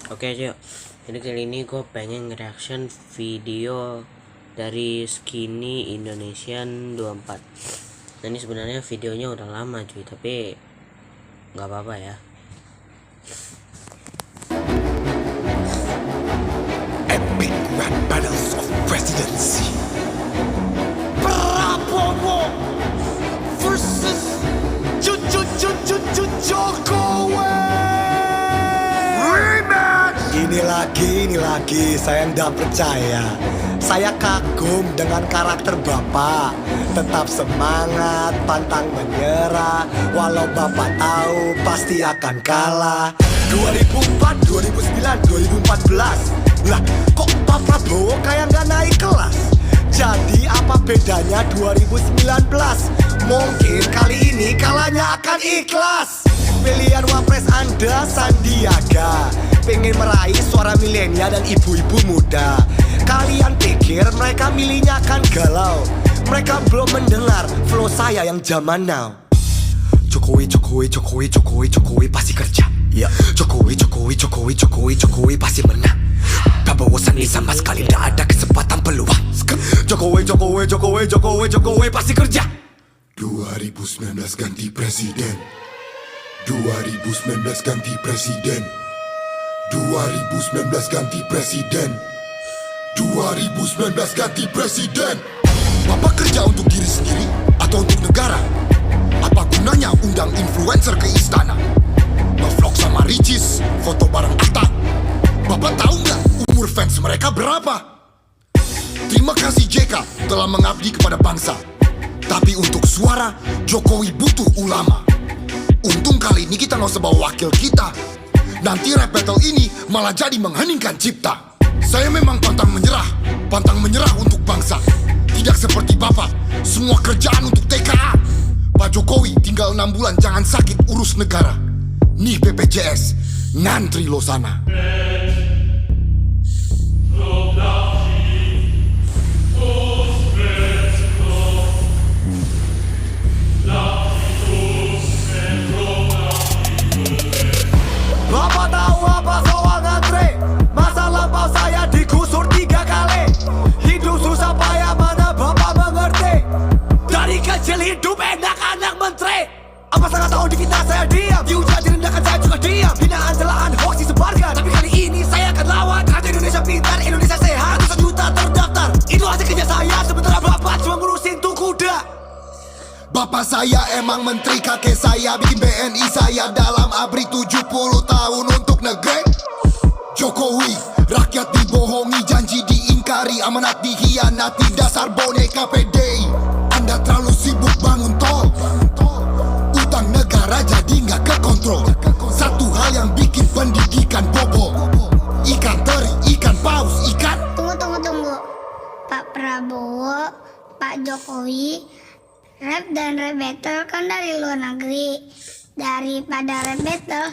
Oke yuk, jadi kali ini gue pengen nge-reaction video dari Skinny Indonesian 24. Nah ini sebenarnya videonya udah lama cuy, tapi nggak apa-apa ya. Epic rap battles of presidency. Prabowo versus Jokowi. Rematch. Ini lagi, saya nggak percaya. Saya kagum dengan karakter Bapak. Tetap semangat, pantang menyerah. Walau Bapak tahu pasti akan kalah. 2004, 2009, 2014. Lah, kok Pak Prabowo kayak nggak naik kelas? Jadi apa bedanya 2019? Mungkin kali ini kalahnya akan ikhlas. Pilihan wapres Anda Sandiaga, pengen meraih suara milenial dan ibu-ibu muda. Kalian pikir mereka milihnya akan galau? Mereka belum mendengar flow saya yang zaman now. Jokowi pasti kerja. Ya. Jokowi pasti menang. Prabowo Sandi sama sekali tidak ada kesempatan peluang. Jokowi pasti kerja. 2019 ganti presiden. 2019 ganti presiden. 2019 ganti presiden. 2019 ganti presiden. Bapak kerja untuk diri sendiri atau untuk negara? Apa gunanya undang influencer ke istana? Nge-vlog sama Ricis, foto bareng Atta. Bapak tahu nggak umur fans mereka berapa? Terima kasih JK telah mengabdi kepada bangsa. Tapi untuk suara, Jokowi butuh ulama. Untung kali ini kita nggak usah bawa wakil kita. Nanti rap battle ini malah jadi mengheningkan cipta. Saya memang pantang menyerah untuk bangsa. Tidak seperti Bapak, semua kerjaan untuk TKA. Pak Jokowi tinggal 6 bulan jangan sakit urus negara. Nih BPJS, ngantri lo sana. Bapak tahu apa soal ngantre? Masa lampau saya digusur 3 kali. Hidup susah payah mana Bapak mengerti? Dari kecil hidup enak anak menteri. Apa sangat tahu difitnah saya diam? Dihujat direndahkan saya juga diam. Hinaan celaan hoax disebarkan. Tapi kali ini saya akan lawan. Karena Indonesia pintar, Indonesia sehat. 1 juta terdaftar. Itu hasil kerja saya. Sementara Bapak cuma ngurusin tuh kuda. Bapak saya emang menteri, kakek saya bikin BNI saya dalam abri 70 tahun untuk negeri. Jokowi, rakyat dibohongi, janji diingkari, amanat dikhianati, dasar boneka PDI. Anda terlalu sibuk bangun tol. Utang negara jadi nggak kekontrol. Satu hal yang bikin pendidikan bobo. Ikan teri, ikan paus, ikan. Tunggu. Pak Prabowo, Pak Jokowi, rap dan rap battle kan dari luar negeri. Daripada rap battle,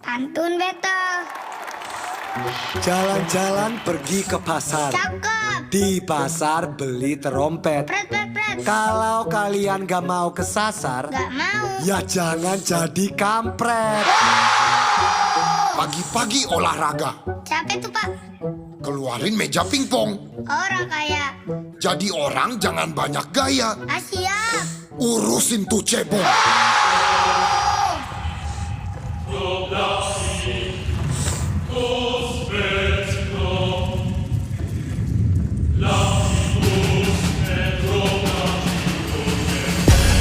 pantun battle. Jalan-jalan pergi ke pasar. Cakep. Di pasar beli terompet. Pret. Kalau kalian gak mau kesasar, Gak mau. ya jangan jadi kampret. Pagi-pagi olahraga, Capek tuh Pak. keluarin meja pingpong. Orang kaya. Jadi orang jangan banyak gaya, Siap. urusin tuh cebong.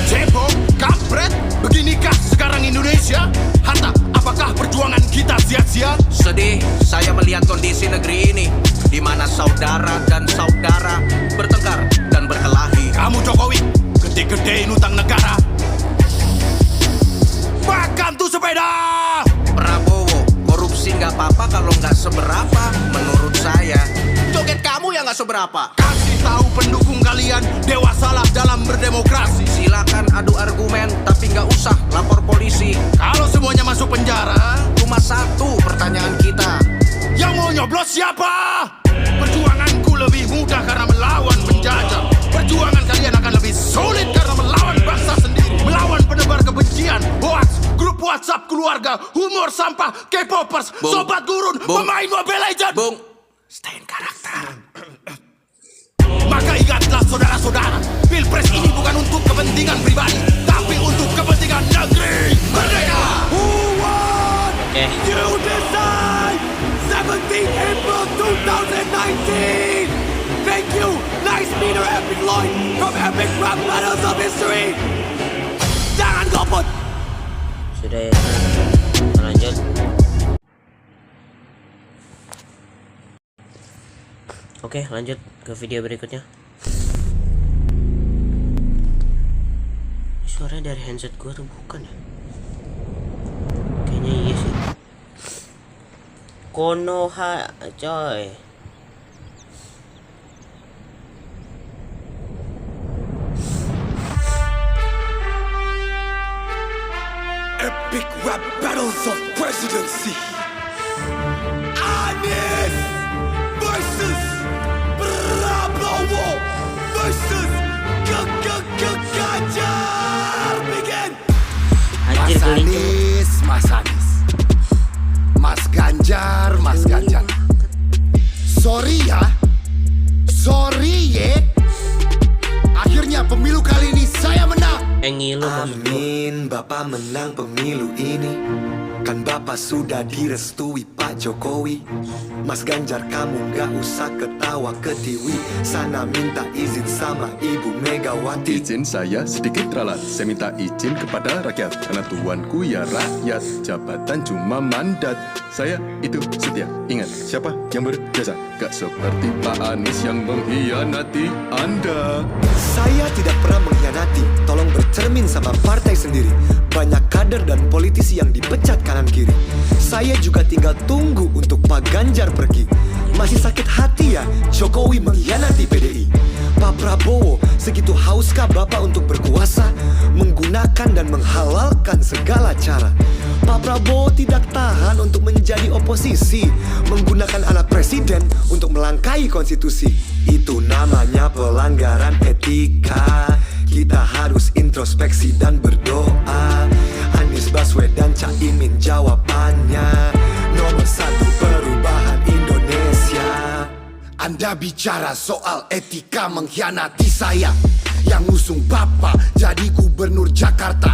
Cebong, kampret, beginikah sekarang Indonesia? Hatta, apakah perjuangan kita sia-sia? Sedih saya melihat kondisi negeri ini, di mana saudara dan saudara bertengkar dan berkelahi. Kamu Jokowi, gede-gedein utang negara. Makan tuh sepeda. Prabowo, korupsi nggak apa-apa kalau nggak seberapa menurut saya. Joget kamu yang nggak seberapa. Kasih tahu pendukung kalian, dewasalah dalam berdemokrasi. Silakan adu argumen, tapi nggak usah lapor polisi. Kalau semuanya masuk penjara, Cuma satu pertanyaan kita, yang mau nyoblos siapa? Perjuanganku lebih mudah karena melawan penjajah. Perjuangan kalian akan lebih sulit karena melawan bangsa sendiri, melawan penebar kebencian, hoax, grup WhatsApp keluarga, humor sampah, K-popers, sobat gurun, pemain Mobile Legends. Bung, stay in karakter. Maka ingatlah saudara-saudara, Pilpres ini bukan untuk kepentingan pribadi, tapi untuk kepentingan negeri merdeka. Who won? Oke. You decide! 17 April 2019! Thank you, Nice Meter Epic Lloyd from Epic Rap Battles of History! Jangan golput! Sudah ya, lanjut. Oke, lanjut ke video berikutnya. Suaranya dari handset gua tuh bukan ya? Kayaknya iya sih. Konoha coy. Epic Rap Battles of Presidency! Anies versus Prabowo versus Ganjar! Begin! Anjir keling. Mas Anies, Mas Ganjar, Mas Ganjar. Sorry ya, akhirnya pemilu kali ini saya menang. Ngilu maksud gua. Amin, Bapak menang pemilu ini. Kan Bapak sudah direstui Pak Jokowi. Mas Ganjar kamu gak usah ketawa ketiwi. Sana minta izin sama Ibu Megawati. Izin saya sedikit ralat. Saya minta izin kepada rakyat. Karena tuanku ya rakyat. Jabatan cuma mandat. Saya itu setia. Ingat, siapa yang berjasa? Gak seperti Pak Anies yang mengkhianati Anda. Saya tidak pernah mengkhianati. Tolong bercermin sama partai sendiri. Banyak kader dan politisi yang dipecat kanan kiri. Saya juga tinggal tunggu untuk Pak Ganjar pergi. Masih sakit hati ya Jokowi mengkhianati PDI. Pak Prabowo, segitu hauskah Bapak untuk berkuasa, menggunakan dan menghalalkan segala cara? Pak Prabowo tidak tahan untuk menjadi oposisi, menggunakan anak presiden untuk melangkahi konstitusi. Itu namanya pelanggaran etika. Kita harus introspeksi dan berdoa. Anies Baswedan, Caimin jawabannya. Nomor 1 perubahan Indonesia. Anda bicara soal etika mengkhianati saya yang ngusung Bapak jadi gubernur Jakarta.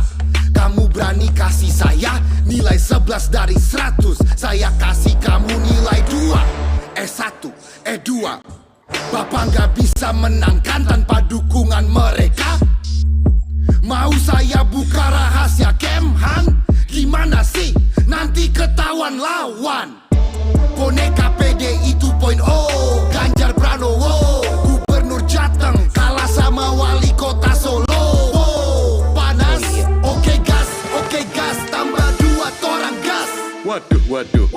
Kamu berani kasih saya nilai 11 dari 100. Saya kasih kamu nilai 2. S1, E2. Bapak nggak bisa menangkan tanpa dukungan mereka. Mau saya buka rahasia Kemhan? Gimana sih? Nanti ketahuan lawan. Boneka PDI 2.0, Ganjar Pranowo, Gubernur Jateng kalah sama Wali Kota Solo. Panas, oke gas, tambah 2 torang gas. Waduh.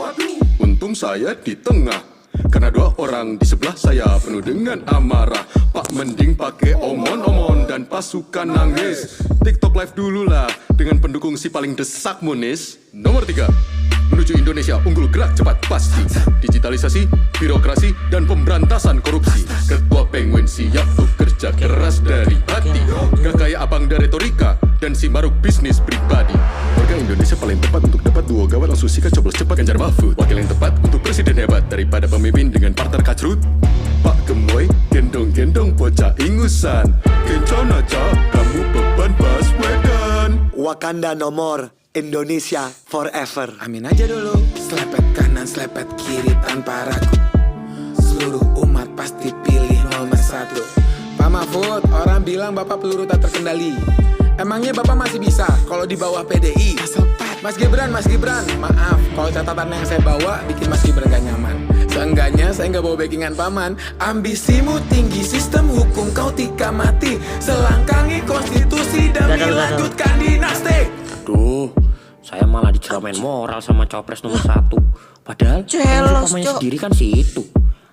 Untung saya di tengah. Karena 2 orang di sebelah saya penuh dengan amarah. Pak mending pakai omon-omon dan pasukan nangis. TikTok live dulu lah dengan pendukung si paling desak Munis. Nomor 3, menuju Indonesia unggul gerak cepat pasti. Digitalisasi, birokrasi, dan pemberantasan korupsi. Ketua Penguin siap untuk kerja keras dari hati. Gak kayak abang dari retorika dan si maruk bisnis pribadi. Warga Indonesia paling tepat untuk dapat duo gawat langsung sikat coblos cepat Ganjar Mahfud. Wakil yang tepat untuk presiden hebat daripada pemimpin dengan partner kacrut. Pak Gemoy, gendong-gendong bocah ingusan. Kencana aja, kamu beban Baswedan. Wakanda nomor, Indonesia forever. Amin aja dulu. Selepet kanan, selepet kiri tanpa ragu. Seluruh umat pasti pilih nomor 1. Pak Mahfud, orang bilang Bapak peluru tak terkendali. Emangnya Bapak masih bisa kalau di bawah PDI? Mas Gibran, maaf kalau catatan yang saya bawa bikin Mas Gibran gak nyaman. Seenggaknya saya gak bawa backingan paman. Ambisimu tinggi, sistem hukum kau tika mati. Selangkangi konstitusi demi lanjutkan dinasti. Duh, saya malah diceramain moral sama cawapres nomor 1. Padahal pemain sendiri kan si itu.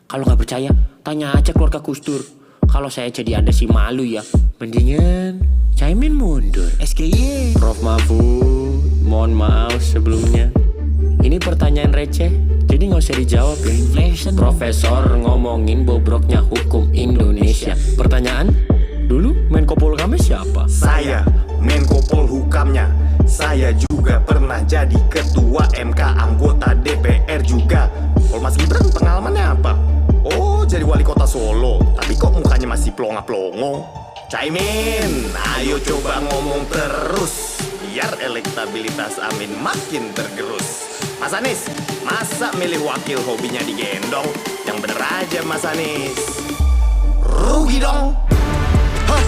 Kalau nggak percaya, tanya aja keluarga Gus Dur. Kalau saya jadi Anda sih malu ya. Mendingan Caimin mundur. SKY. Prof Mahfud, mohon maaf sebelumnya. Ini pertanyaan receh, jadi nggak usah dijawab ya. Profesor ngomongin bobroknya hukum Indonesia. Pertanyaan, dulu Menko Polhukamnya siapa? Saya, Menko Polhukamnya. Saya juga pernah jadi ketua MK, anggota DPR juga. Kalau Mas Gibran pengalamannya apa? Oh, jadi wali kota Solo, tapi kok mukanya masih plonga-plongo? Caimin, ayo coba ngomong terus, biar elektabilitas Amin makin tergerus. Mas Anies, masa milih wakil hobinya digendong? Yang bener aja Mas Anies. Rugi dong. Hah,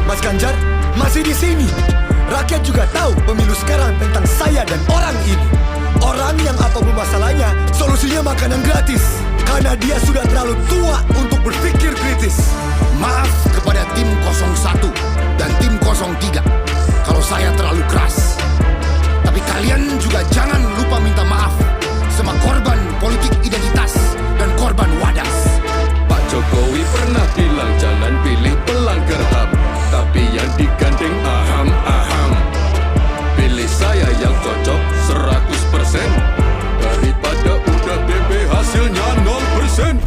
Mas Ganjar masih di sini. Rakyat juga tahu pemilu sekarang tentang saya dan orang ini. Orang yang apapun masalahnya, solusinya makanan gratis. Karena dia sudah terlalu tua untuk berpikir kritis. Maaf kepada tim 01 dan tim 03 kalau saya terlalu keras. Tapi kalian juga jangan lupa minta maaf sama korban politik identitas dan korban wadas. Pak Jokowi pernah bilang jangan pilih pelanggar HAM, tapi yang digandeng aham-aham. Pilih saya yang cocok 100%, daripada udah DP hasilnya 0%.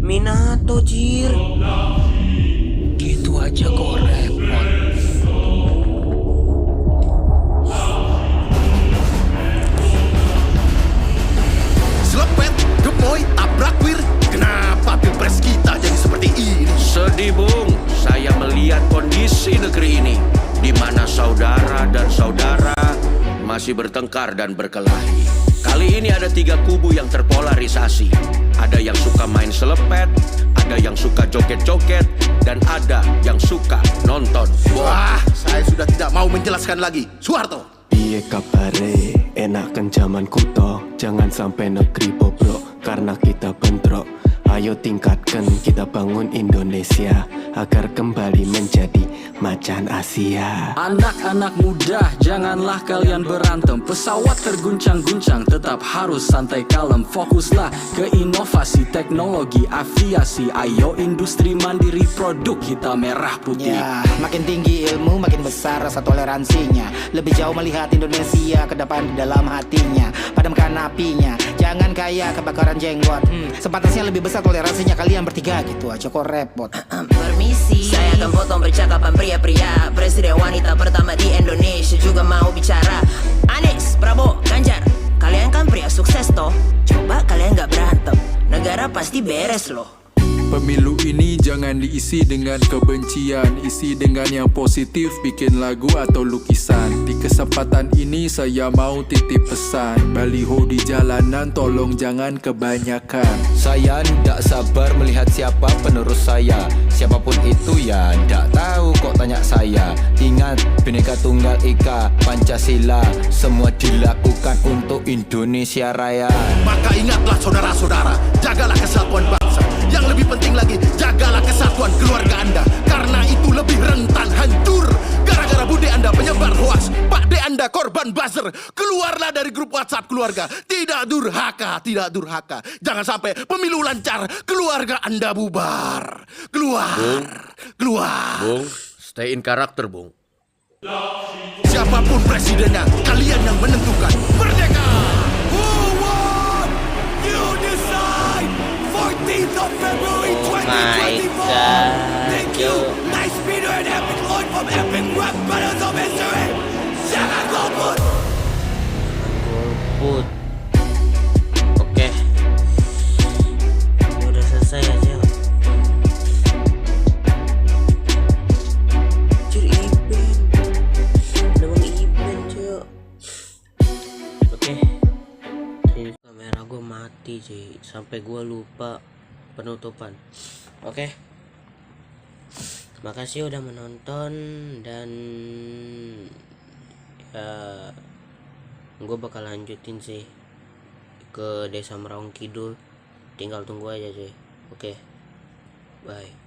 Minato jir. Gitu aja kok repot. Selepet, gemoy, tabrakwir. Kenapa pilpres kita jadi seperti ini? Sedih bung, saya melihat kondisi negeri ini di mana saudara dan saudara masih bertengkar dan berkelahi. Kali ini ada 3 kubu yang terpolarisasi. Ada yang suka main selepet, ada yang suka joget-joget, dan ada yang suka nonton. Wah, saya sudah tidak mau menjelaskan lagi. Soeharto. Piye kabare, enakan zaman kuto. Jangan sampai negeri bobrok, karena kita bentrok. Ayo tingkatkan, kita bangun Indonesia agar kembali menjadi macan Asia. Anak-anak muda, janganlah kalian berantem. Pesawat terguncang-guncang, tetap harus santai kalem. Fokuslah ke inovasi teknologi aviasi. Ayo industri mandiri, produk kita merah putih. Ya, makin tinggi ilmu, makin besar rasa toleransinya. Lebih jauh melihat Indonesia ke depan di dalam hatinya. Padamkan apinya, jangan kayak kebakaran jenggot. Sepantasnya lebih besar toleransinya kalian bertiga, gitu aja kok repot. Permisi, saya akan potong percakapan pria-pria. Presiden wanita pertama di Indonesia juga mau bicara. Anies, Prabowo, Ganjar, kalian kan pria sukses toh. Coba kalian gak berantem, negara pasti beres loh. Pemilu ini jangan diisi dengan kebencian, isi dengan yang positif, bikin lagu atau lukisan. Di kesempatan ini saya mau titip pesan, baliho di jalanan tolong jangan kebanyakan. Saya ndak sabar melihat siapa penerus saya. Siapapun itu ya ndak tahu kok tanya saya. Ingat Bhinneka Tunggal Ika, Pancasila, semua dilakukan untuk Indonesia Raya. Maka ingatlah saudara-saudara, jagalah kesatuan bangsa. Yang lebih penting lagi, jagalah kesatuan keluarga Anda. Karena itu lebih rentan hancur gara-gara bude Anda penyebar hoaks, Pak De Anda korban buzzer. Keluarlah dari grup WhatsApp keluarga. Tidak durhaka, tidak durhaka. Jangan sampai pemilu lancar, keluarga Anda bubar. Keluar, Bung, keluar. Bung, stay in karakter, Bung. Siapapun presidennya, kalian yang menentukan. Merdeka! Who won? You decide. 14th of February 2024. Thank you. Nice Peter and Epic Lloyd from Epic Rap Battles of History. Jangan golput. Golput. Oke. Ini udah selesai aja. Cur event. Ada bang event cuy. Oke. Ini kamera gue mati cuy, sampai gue lupa penutupan. Oke. Makasih udah menonton dan ya gue bakal lanjutin sih ke Desa Meraung Kidul. Tinggal tunggu aja cuy. Oke. Bye.